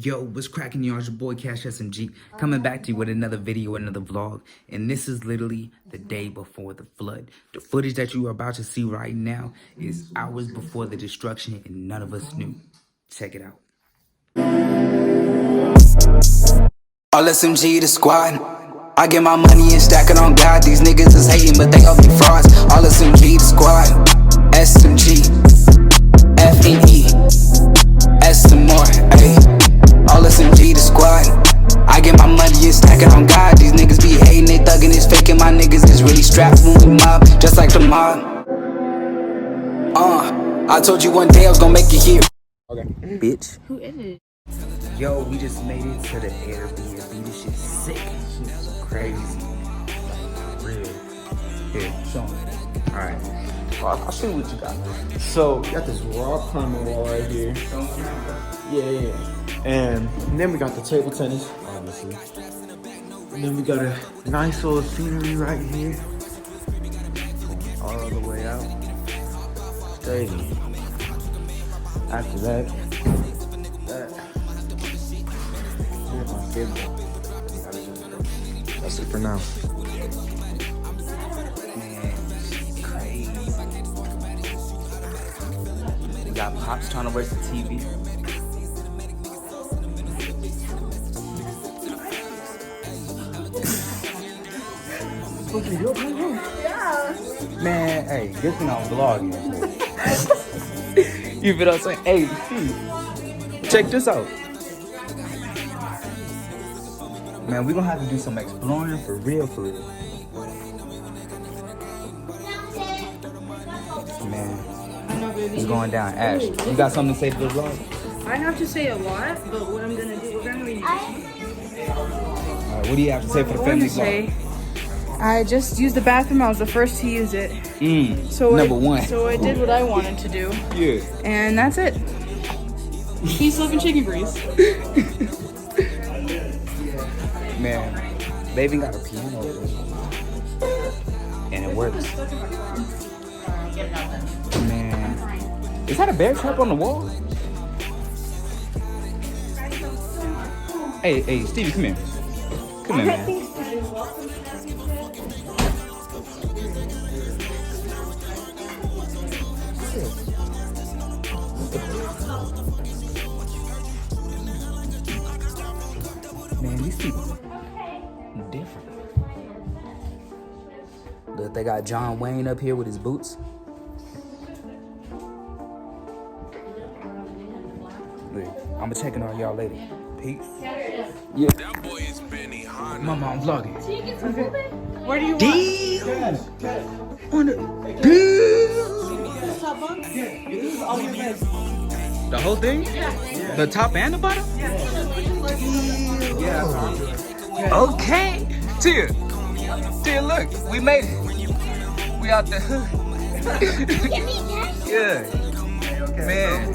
Yo, what's cracking, y'all? It's your boy Cashieon coming back to you with another video, another vlog. And this is literally the day before the flood. The footage that you are about to see right now is hours before the destruction, and none of us knew. Check it out. All SMG the squad. I get my money and stack it on God. These niggas is hating, but they all be frauds. All SMG the squad. SMG. FNE. S some more. Ayy. All SMG the squad. I get my money and stack it on God. These niggas be hating, they thugging, it's faking. My niggas is really strapped when we mob, just like the mob. I told you one day I was gonna make it here. Okay, bitch. Who is it? Yo, we just made it to the Airbnb. This shit's sick. This shit's crazy. Like, real. Here, show me. Alright. I'll show you what you got. So we got this rock climbing wall right here. Yeah. And then we got the table tennis, obviously. And then we got a nice little scenery right here. All the way out. Stadium. After that. Here's my schedule. That's it for now. We got Pops trying to watch the TV. Yeah. Man, hey, good thing I'm vlogging. You feel what I'm saying? Hey, check this out. Man, we gonna have to do some exploring for real, Man, it's going down. Ash, you got something to say to the vlog? I have to say a lot, but what I'm gonna do, we're gonna read. Alright, what do you have to say for the family vlog? I just used the bathroom. I was the first to use it. Number one. So I did what I wanted to do. Yeah. And that's it. Peace, love, and chicken breeze. Man, they even got a piano over there. And it works. Man. Is that a bear trap on the wall? Hey, Stevie, come here. Come here, man. Man, these people different. Look, they got John Wayne up here with his boots. Look, I'm checking on y'all later. Peace. Yeah. That boy is Benny Hanna. Mama, I'm vlogging. Where do you want? On the The whole thing? Yeah. The top and the bottom? Yeah. Okay. Tia, look, we made it. We out the hood. Yeah. Man.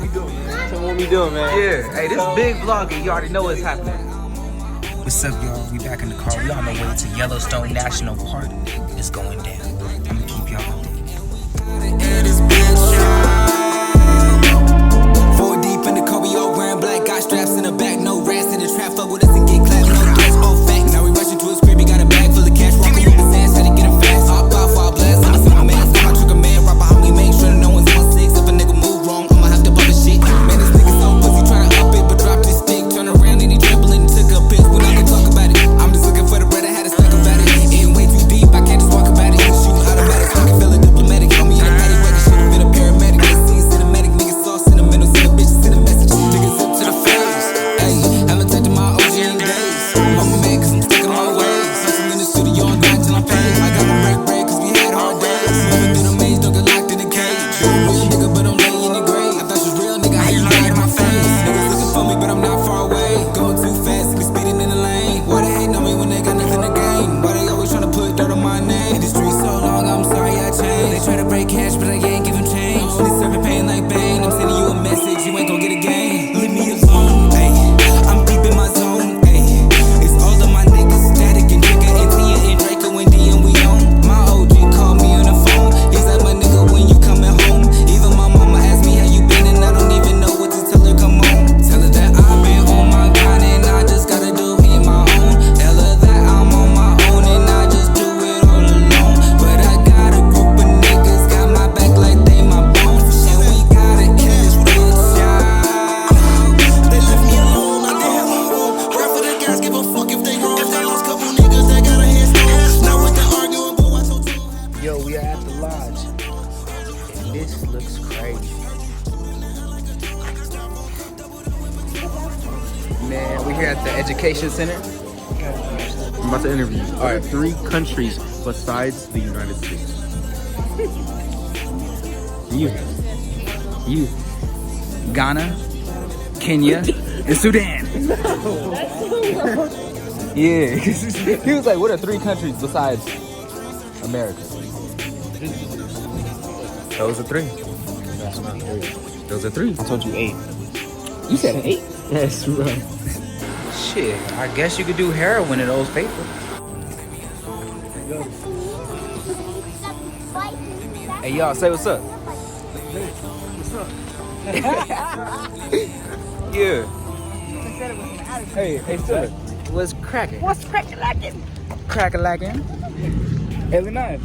So what we doing, man? Yeah. Hey, this big vlogging. You already know what's happening. What's up, y'all? We back in the car. We on the way to Yellowstone National Park. It's going down. I'm gonna keep y'all updated. Four deep in the car, we all wearing black. Got straps in the back, no rats in the trap. Fuck with us and get clapped, no threats, all facts. Now we rushing to his crib, he got a bag full of cash. Walking with his ass, had to get him fast. Hop off while blast, I'ma see my man. Got my trigger man, right behind me, make sure that no one's on six. If a nigga move wrong, I'ma have to bump his shit. Man, this nigga so pussy, tryna up it, but dropped his stick. Turn around and he trembling, took a piss. When I can talk about it, I'm just looking for the bread, I had to suck about it. Ain't way too deep, I can't just walk about it. Shoot man. We're here at the Education Center. I'm about to interview you. All right, 3 countries besides the United States. You. Ghana, Kenya, and Sudan. Yeah. He was like, what are 3 countries besides America? Those are 3. That's not 3. Those are 3. I told you 8. You said 8? Yes, bro. Shit, I guess you could do heroin at Old Faithful. Hey, y'all, say what's up. What's up? Yeah. Hey, Philip. What's cracking? What's cracking? Crack-a-lacking. Hey, Lanaya.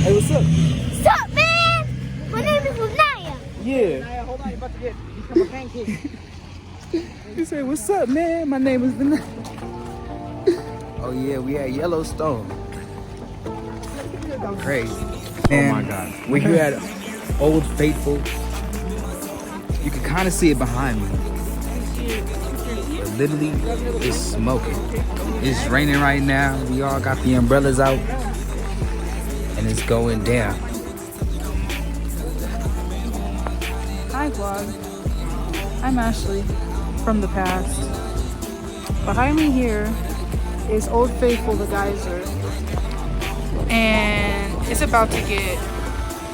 Hey, what's up? What's up, man? My name is Lanaya. Yeah. Naya, hold on, you're about to become a pancake. You say, what's up, man? My name is Lanaya. Oh, yeah, we at Yellowstone. Crazy. And Oh my God. we're here at Old Faithful. You can kind of see it behind me. But literally, it's smoking. It's raining right now. We all got the umbrellas out. And it's going down. Hi, vlog. I'm Ashley from the past. Behind me here is Old Faithful, the geyser. And it's about to get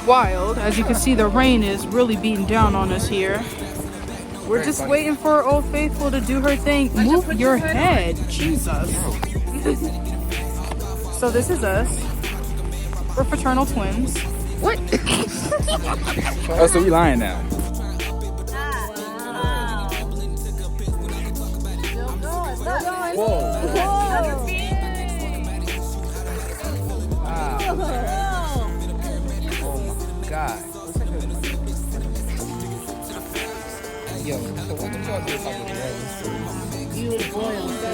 wild. As you can see, the rain is really beating down on us here. We're just waiting for Old Faithful to do her thing. Move your head. Jesus. So this is us. We're fraternal twins. What? Oh, so we lying now. Whoa. Wow. Oh my God. Yo, so what did y'all do about the rain? You would boil, sir.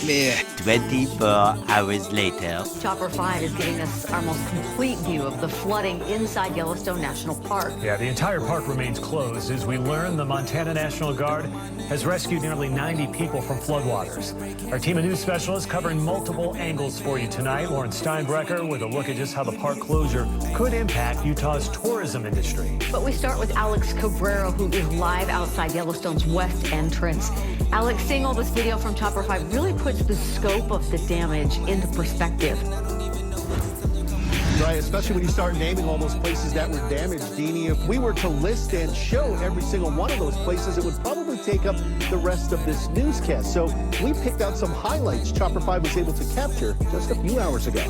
Man. 24 hours later. Chopper 5 is giving us our most complete view of the flooding inside Yellowstone National Park. Yeah, the entire park remains closed. As we learn, the Montana National Guard has rescued nearly 90 people from floodwaters. Our team of news specialists covering multiple angles for you tonight. Lauren Steinbrecher with a look at just how the park closure could impact Utah's tourism industry. But we start with Alex Cabrera, who is live outside Yellowstone's west entrance. Alex, seeing all this video from Chopper 5 really puts the scope of the damage into perspective. Right, especially when you start naming all those places that were damaged, Deanie. If we were to list and show every single one of those places, it would probably take up the rest of this newscast. So we picked out some highlights Chopper 5 was able to capture just a few hours ago.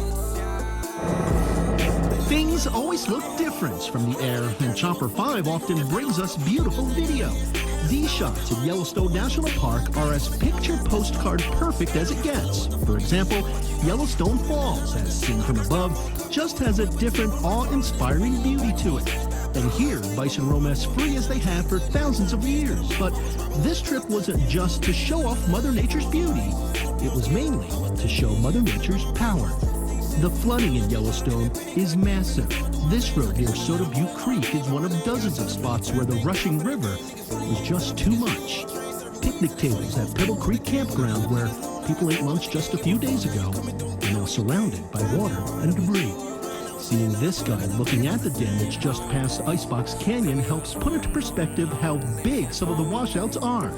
Things always look different from the air, and Chopper 5 often brings us beautiful video. These shots at Yellowstone National Park are as picture postcard perfect as it gets. For example, Yellowstone Falls, as seen from above, just has a different awe-inspiring beauty to it. And here, bison roam as free as they have for thousands of years. But this trip wasn't just to show off Mother Nature's beauty. It was mainly to show Mother Nature's power. The flooding in Yellowstone is massive. This road near Soda Butte Creek is one of dozens of spots where the rushing river was just too much. Picnic tables at Pebble Creek Campground, where people ate lunch just a few days ago, are now surrounded by water and debris. Seeing this guy looking at the damage just past Icebox Canyon helps put into perspective how big some of the washouts are.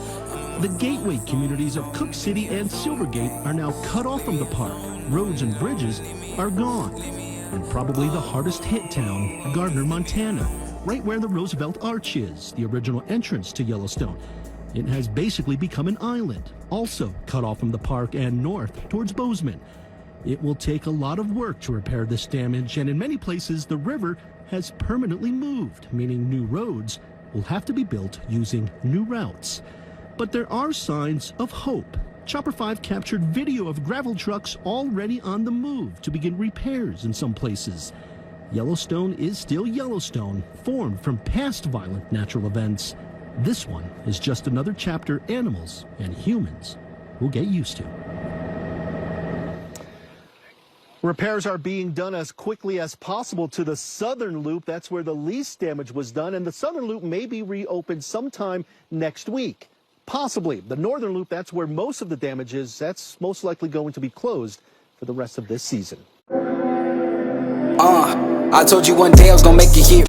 The gateway communities of Cook City and Silvergate are now cut off from the park. Roads and bridges are gone. And probably the hardest hit town, Gardner, Montana, right where the Roosevelt Arch is, the original entrance to Yellowstone. It has basically become an island, also cut off from the park and north towards Bozeman. It will take a lot of work to repair this damage, and in many places the river has permanently moved, meaning new roads will have to be built using new routes. But there are signs of hope. Chopper 5 captured video of gravel trucks already on the move to begin repairs in some places. Yellowstone is still Yellowstone, formed from past violent natural events. This one is just another chapter animals and humans will get used to. Repairs are being done as quickly as possible to the southern loop. That's where the least damage was done, and the southern loop may be reopened sometime next week. Possibly. The northern loop, that's where most of the damage is. That's most likely going to be closed for the rest of this season. I told you one day I was gonna make it here.